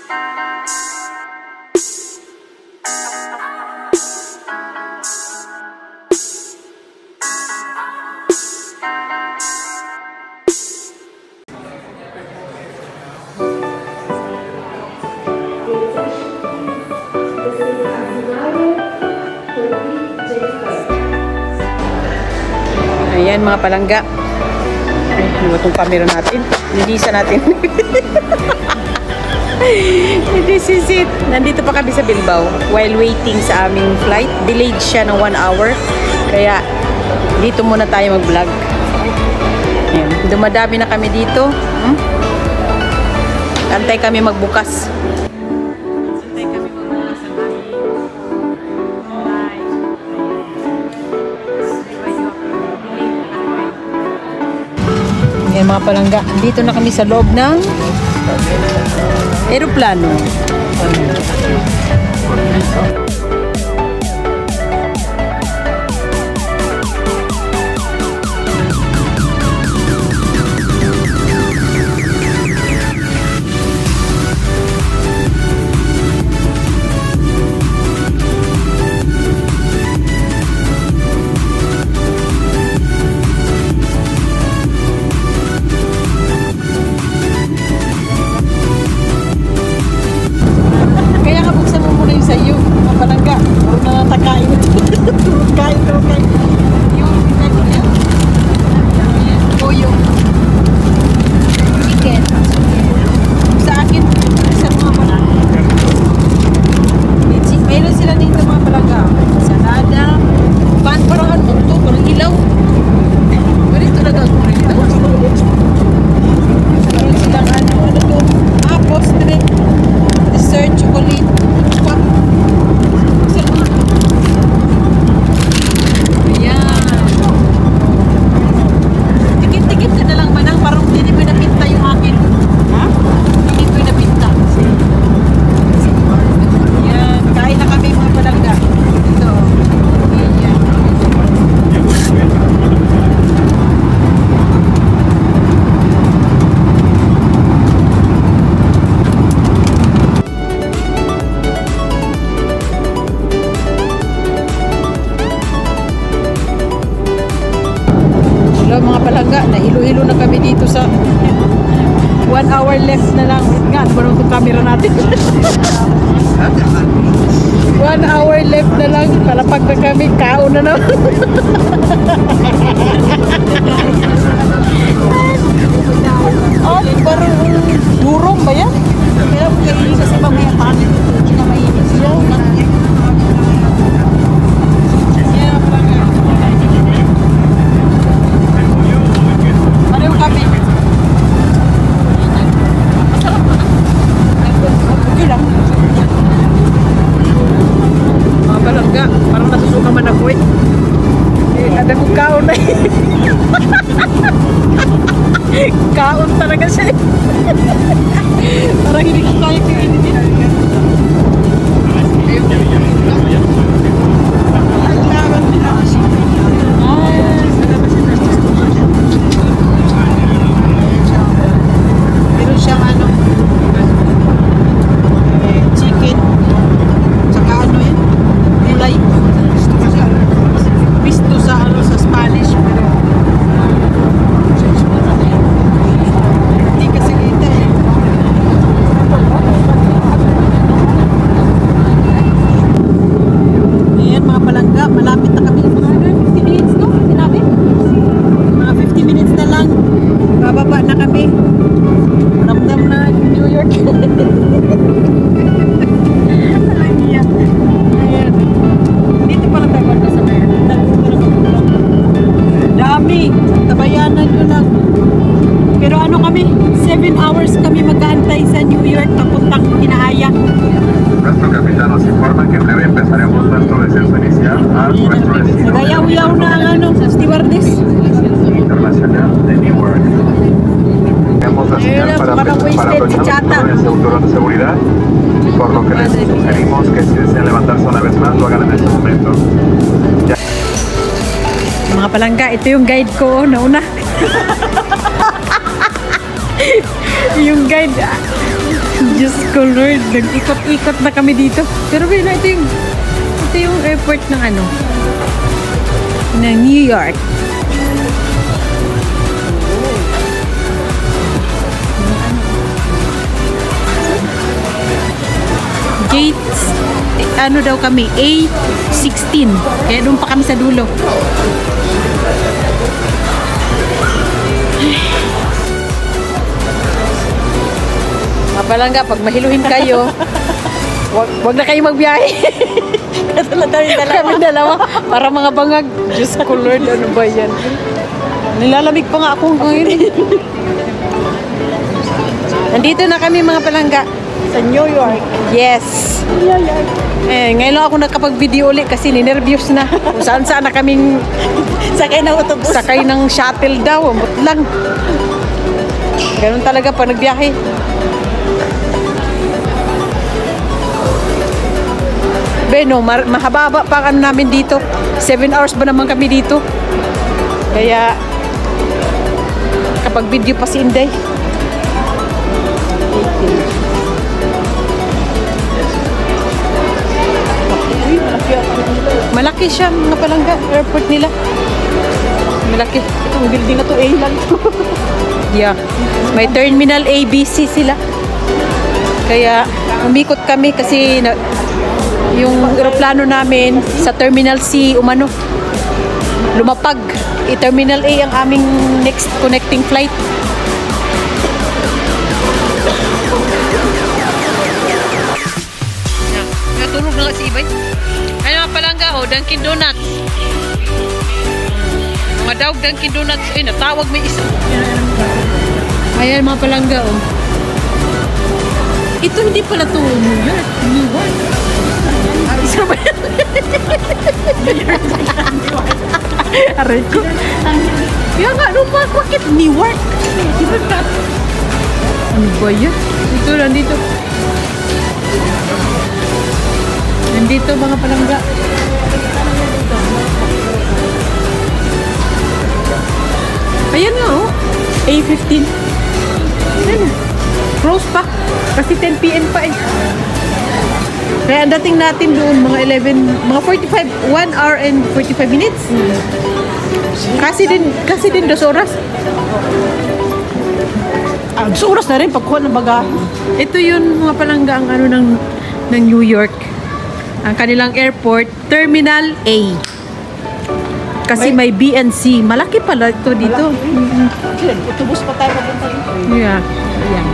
Ayan mga palangga. Ay, ano itong camera natin? Nilisa natin. This is it. Nandito pa kami sa Bilbao while waiting sa aming flight. Delayed siya ng 1 hour. Kaya dito muna tayo mag-vlog. Ayan. Dumadami na kami dito. Antay kami magbukas. Ayan mga palangga, dito na kami sa loob ng eroplano. Mga palangga, nahilo-hilo na kami dito sa 1 hour left na lang. Wait nga, ano itong camera natin? 1 hour left na lang. Palapag na kami, kaon na naman. Oh, parang durong ba yan? Kaya kainin kasi mamaya tanin. Hindi na mainit siya. Parang nasusuka man ako eh. Ada kong kaon na eh. Kaon talaga siya eh. Parang hindi ko kaya kainin din. Meron siyang ano, chicken. Tsaka ano yan? Gulay. Pisto sa ano sa Spanish. Hindi kasi kita eh. Ayan mga palangga, malapit na kami. Mga 50 minutes no? Sinabi? Mga 50 minutes na lang. Bababa na kami. Ramdam na New York. Dami, tabayanan nyo lang. Pero ano kami, 7 hours kami mag-aantay sa New York papuntang Inaaya. Nuestro capitán nos informa que en breve empezaremos nuestro descenso inicial a nuestro destino. Nagayaw-yaw na ang ano, stewardess. Internacional de Newark. Tenemos la señal para aprovechar el cinturón de seguridad, por lo que les sugerimos que si desean levantarse una vez más, lo hagan en este momento. Mga palangga, ito yung guide ko nauna. Yung guide Diyos ko Lord, nag-ikot-ikot na kami dito. Pero ito yung airport ng ng New York. Gates, daw kami, A16. Kaya doon pa kami sa dulo. Mapalangga, pag mahiluhin kayo, wag na kayo magbiyahe. Kami dalawa. Para mga bangag. Diyos ko Lord, ano ba yan? Nilalamig pa nga ako ngayon. Nandito na kami mga palangga. Sa New York. Yes. New York. Ngayon lang ako nakapag-video ulit kasi ninervyos na. Kung saan-saan na kaming Sakay ng autobus. sakay ng shuttle daw. Ambot lang. Ganun talaga pag nagbiyahe. Beno, mahaba pa namin dito. 7 hours ba naman kami dito? Kaya kapag video pa si Inday. Malaki siya mga palangga, airport nila. Malaki. Itong building na to, A lang to. Yeah. May terminal A, B, C sila. Kaya umikot kami kasi yung aeroplano namin sa terminal C lumapag. Terminal A ang aming next connecting flight. Natulog na nga si Ibay. Ay mga palangga, Dunkin Donuts. Mga dawg Dunkin Donuts. Ay, natawag may isa. Ayan mga palangga, Ito hindi pala to New York. New York. Isa ba yan? Aray ko. Kaya nga, bakit New York? Ano ba yan? Nandito. Nandito mga palangga. Ayan nga A15. Ayan. Close pa. Kasi 10 PM pa Kaya ang dating natin doon mga 45, 1 hour and 45 minutes. Kasi din 2 oras. 2 oras na rin pagkuha ng bagahe. Ito yun mga palangga ang ng New York. Ang kanilang airport, Terminal A. Kasi may B and C. Malaki pala ito dito. Autobus pa tayo papunta dito. Yeah. Ayan.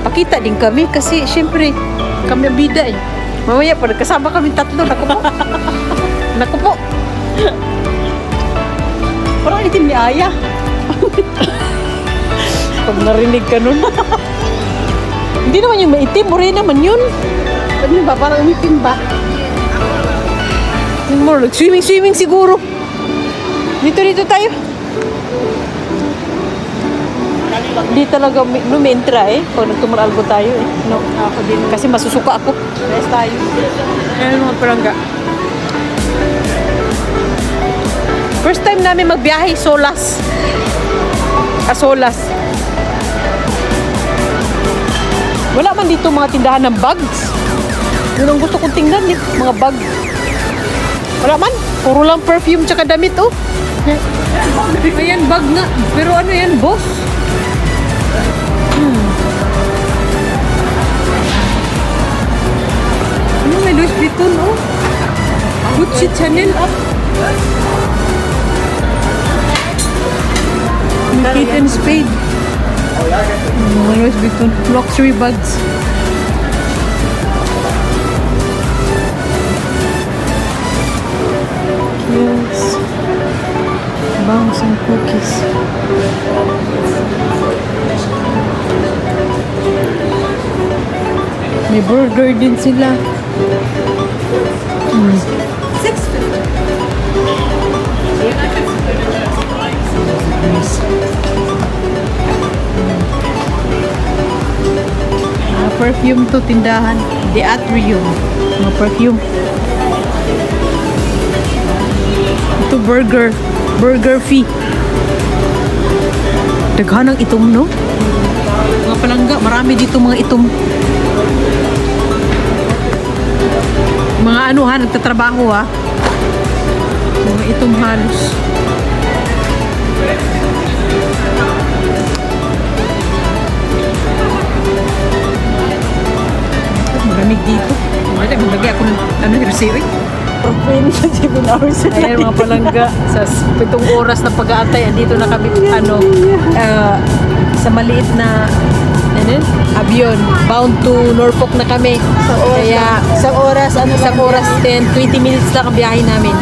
Pakita din kami kasi syempre kami ang bida Mamaya pa kasama kami 3. Naku po. Parang itim ni Aya. Pag narinig ka nun. Hindi naman yung maitim. Mure naman yun. Ano ba? Parang umitim ba? Swimming siguro. Dito tayo. Hindi talaga lumentra pag nagtumaralgo tayo No, ako din. Kasi masusuka ako. Rest tayo. Ayan mga palangga. First time namin magbiyahe, solas. Solas. Wala man dito mga tindahan ng bags. Yun ang gusto kong tingnan mga bag. Wala man. Puro lang perfume tsaka damit Ayan, bag nga. Pero ano yan, boss? Ano, may Louis Vuitton, Gucci, Chanel, Kate and Spade. Louis Vuitton. Luxury bags. Yes. Bangs and cookies. May burger din sila. Perfume to tindahan. The Atrium. Mga perfume. Ito burger. Burger fee. Daghanang itom, no? Mga palangga. Marami dito mga itom. Mga ano ha, nagtatrabaho ha. Mga itong halos. Malamig dito. Maglagay ako ng ano, hirsiri. Profane sa 7 hours. Ayan mga palangga, sa 7 oras na pag-aantay, andito na kami sa maliit na avion, bound to Norfolk na kami. Kaya Isang oras, ano isang oras 20 minutes lang ang biyahe namin.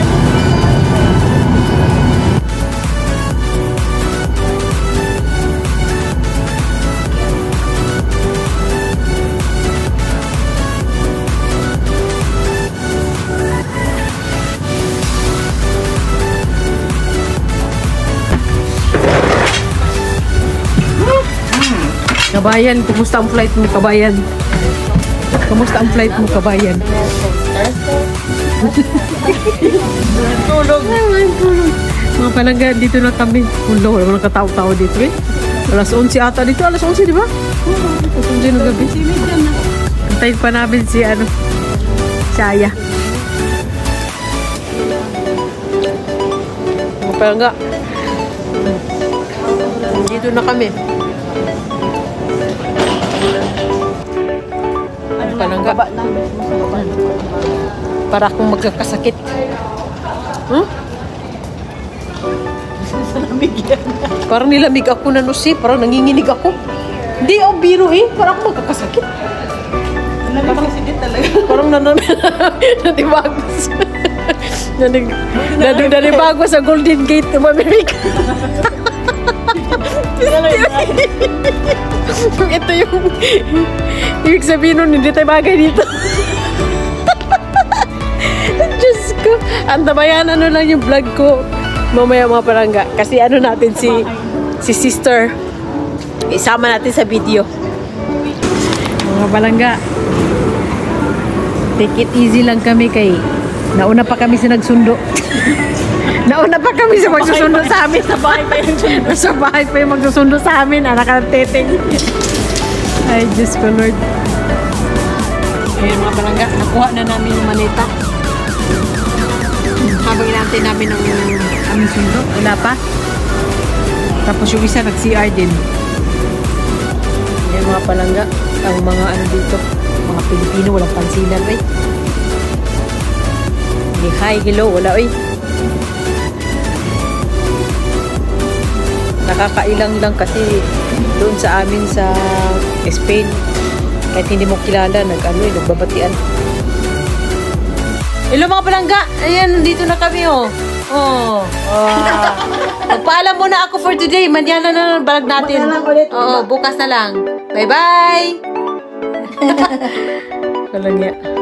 Kabayan, kumusta ang flight mo, kabayan? Kumusta ang flight mo, kabayan? Tulog. Tulog. Mga palangga, dito na kami. Wala naman katao-tao dito eh. Alas 11 ata dito. Alas 11, di ba? Alas 11 ng gabi. Antayin pa namin si Aya. Mga palangga. Dito na kami. Palangga. Para akong magkakasakit. Parang nilamig ako na nusi. Parang nanginginig ako. Hindi, biro eh. Parang ako magkakasakit. Parang nanibagos. Nanibagos sa Golden Gate of America. Ito yung ibig sabihin nun, hindi tayo bagay dito. Diyos ko, antabayan lang yung vlog ko mamaya mga palangga, kasi natin si sister isama natin sa video mga palangga. Take it easy lang kami, kay nauna pa kami sa nagsundo. Nauna pa kami sa magsusundo sa amin. Sa bahay pa yung sundo. Sa bahay pa yung magsusundo sa amin. Anak ka ng teteng. Ay, Diyos ko, Lord. Ayun mga palangga, nakuha na namin yung maleta. Habang inaantay namin ang aming sundo. Wala pa. Tapos yung isa nag-CR din. Ayun mga palangga, ang mga dito, mga Pilipino, walang pansinan, eh. Hi, hello, wala, eh. Nakakailang lang kasi doon sa amin sa Spain, kahit hindi mo kilala, nagbabatian. Hello mga palangga, ayan, dito na kami magpaalam muna ako for today. Mandiyan na balag natin. Bukas na lang. Bye bye. Palangga.